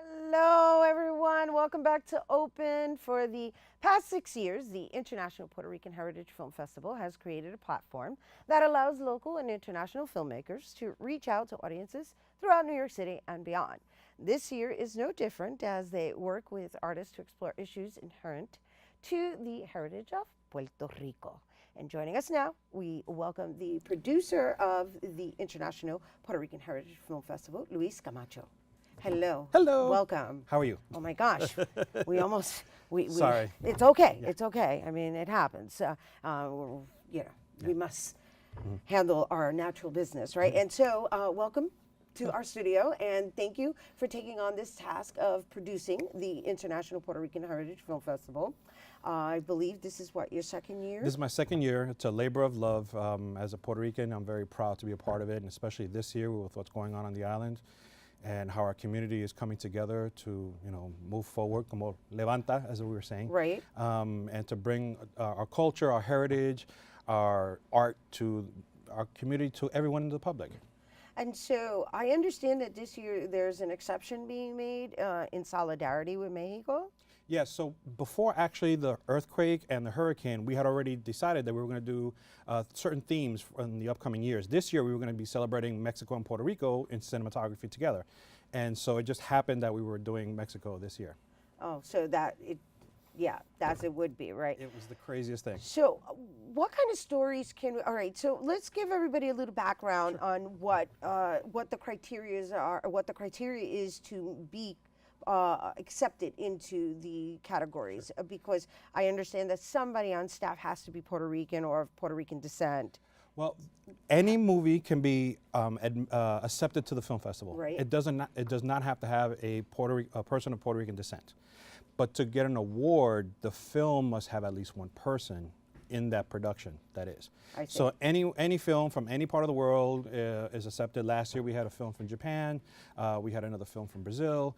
Hello, everyone. Welcome back to Open. For the past 6 years, the International Puerto Rican Heritage Film Festival has created a platform that allows local and international filmmakers to reach out to audiences throughout New York City and beyond. This year is no different as they work with artists to explore issues inherent to the heritage of Puerto Rico. And joining us now, we welcome the producer of the International Puerto Rican Heritage Film Festival, Luis Camacho. Hello. Hello. Welcome. How are you? Oh my gosh, we Sorry. It's okay. Yeah. It's okay. I mean, it happens. We must handle our natural business, right? And so, welcome to our studio, and thank you for taking on this task of producing the International Puerto Rican Heritage Film Festival. I believe this is what, your second year? This is my second year. It's a labor of love. As a Puerto Rican, I'm very proud to be a part of it, and especially this year with what's going on the island and how our community is coming together to, move forward, como levanta, as we were saying. Right. And to bring our culture, our heritage, our art to our community, to everyone in the public. And so I understand that this year there's an exception being made in solidarity with Mexico. Yeah, so before actually the earthquake and the hurricane, we had already decided that we were going to do certain themes in the upcoming years. This year we were going to be celebrating Mexico and Puerto Rico in cinematography together. And so it just happened that we were doing Mexico this year. Oh, so as it would be, right? It was the craziest thing. So what kind of stories can we, all right, so let's give everybody a little background on what the criteria are, or what the criteria is to be accepted into the categories, because I understand that somebody on staff has to be Puerto Rican or of Puerto Rican descent. Well, any movie can be accepted to the film festival. Right. It does not have to have a person of Puerto Rican descent. But to get an award, the film must have at least one person in that production, that is. I see. So any film from any part of the world is accepted. Last year we had a film from Japan, we had another film from Brazil.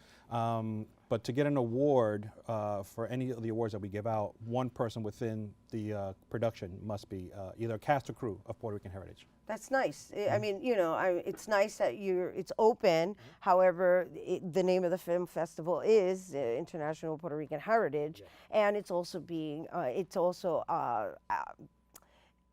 But to get an award for any of the awards that we give out, one person within the production must be either a cast or crew of Puerto Rican heritage. That's nice. I mean, it's nice that it's open. However, the name of the film festival is International Puerto Rican Heritage, and it's also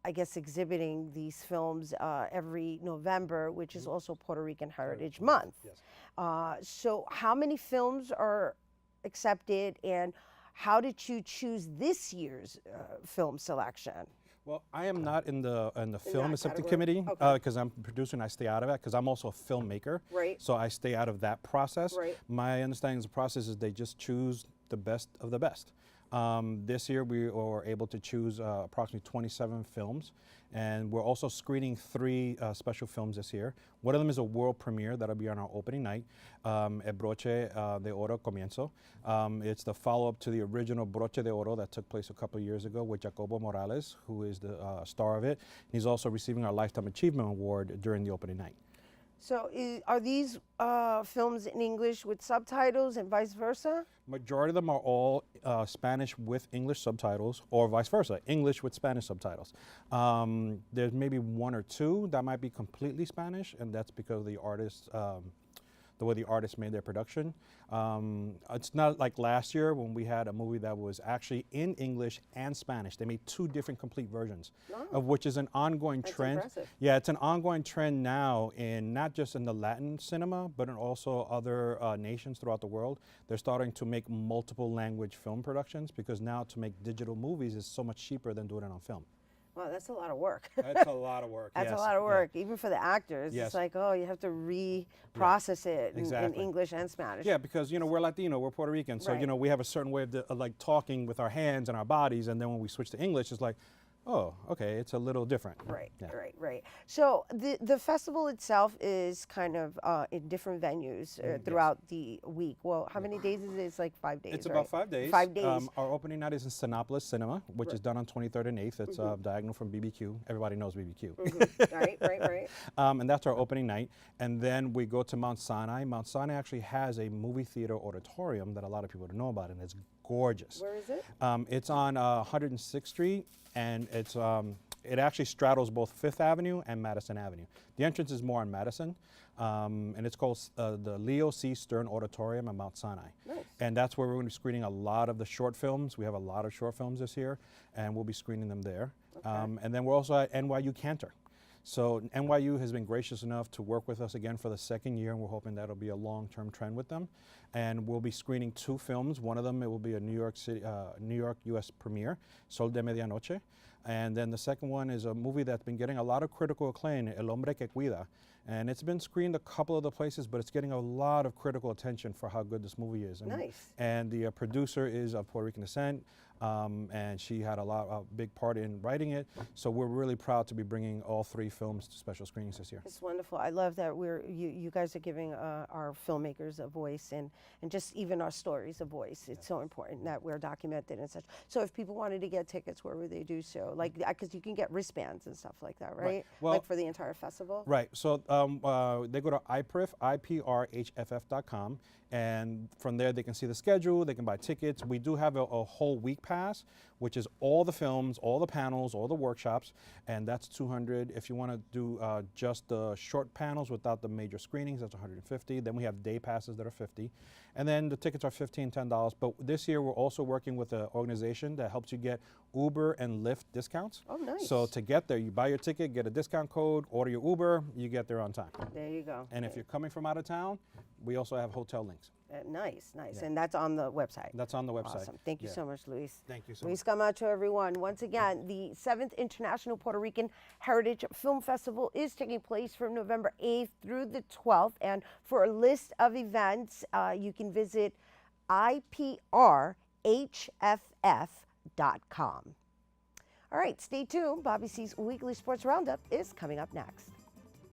I guess, exhibiting these films every November, which is also Puerto Rican Heritage Month. Yes. So how many films are accepted, and how did you choose this year's film selection? Well, I am not in the film accepting category? committee Okay. because I'm a producer and I stay out of that because I'm also a filmmaker. Right. So I stay out of that process. Right. My understanding of the process is they just choose the best of the best. This year we were able to choose approximately 27 films, and we're also screening 3 special films this year. One of them is a world premiere that'll be on our opening night, El Broche de Oro Comienzo. It's the follow-up to the original Broche de Oro that took place a couple of years ago with Jacobo Morales, who is the star of it. He's also receiving our Lifetime Achievement Award during the opening night. So are these films in English with subtitles and vice versa? Majority of them are all Spanish with English subtitles, or vice versa, English with Spanish subtitles. There's maybe 1 or 2 that might be completely Spanish, and that's because of the artists, the way the artists made their production. It's not like last year when we had a movie that was actually in English and Spanish. They made 2 different complete versions, of which is an ongoing trend. Impressive. Yeah, it's an ongoing trend now in not just in the Latin cinema, but in also other nations throughout the world. They're starting to make multiple language film productions because now to make digital movies is so much cheaper than doing it on film. Wow, that's a lot of work. That's a lot of work. That's yes. a lot of work, even for the actors. Yes. It's like, oh, you have to reprocess it in Exactly. English and Spanish. Yeah, because we're Latino, we're Puerto Rican, so Right. we have a certain way of like talking with our hands and our bodies, and then when we switch to English, it's like, oh, okay, it's a little different. Right, Yeah. right. So the festival itself is kind of in different venues throughout the week. Well, how many days is it? It's like 5 days, It's right? about 5 days. 5 days. Our opening night is in Sinopolis Cinema, which is done on 23rd and 8th. It's diagonal from BBQ. Everybody knows BBQ. Right. And that's our opening night. And then we go to Mount Sinai. Mount Sinai actually has a movie theater auditorium that a lot of people don't know about, and it's gorgeous. Where is it? It's on 106th Street, and it's it actually straddles both Fifth Avenue and Madison Avenue. The entrance is more on Madison, and it's called the Leo C. Stern Auditorium at Mount Sinai. Nice. And that's where we're going to be screening a lot of the short films. We have a lot of short films this year, and we'll be screening them there. Okay. And then we're also at NYU Cantor. So NYU has been gracious enough to work with us again for the second year, and we're hoping that'll be a long-term trend with them. And we'll be screening 2 films. One of them, it will be a New York, U.S. premiere, Sol de Medianoche. And then the second one is a movie that's been getting a lot of critical acclaim, El Hombre que Cuida. And it's been screened a couple of the places, but it's getting a lot of critical attention for how good this movie is. And, Nice. And the producer is of Puerto Rican descent, and she had a big part in writing it. So we're really proud to be bringing all 3 films to special screenings this year. It's wonderful. I love that you guys are giving our filmmakers a voice and just even our stories a voice. It's so important that we're documented and such. So if people wanted to get tickets, where would they do so? Like, because you can get wristbands and stuff like that, right? Well, like for the entire festival? Right. So they go to iprhff.com, and from there they can see the schedule, they can buy tickets. We do have a whole week pass, which is all the films, all the panels, all the workshops, and that's $200. If you want to do just the short panels without the major screenings, that's $150. Then we have day passes that are $50. And then the tickets are $15, $10. But this year we're also working with an organization that helps you get Uber and Lyft discounts. Oh, nice. So to get there, you buy your ticket, get a discount code, order your Uber, you get there on time. There you go. And if you're coming from out of town, we also have hotel links. Nice, nice. Yeah. And that's on the website. That's on the website. Awesome. Thank you Yeah. so much, Luis. Thank you so Luis Camacho, everyone. Once again, the 7th International Puerto Rican Heritage Film Festival is taking place from November 8th through the 12th. And for a list of events, you can visit iprhff.com. All right, stay tuned. Bobby C's Weekly Sports Roundup is coming up next.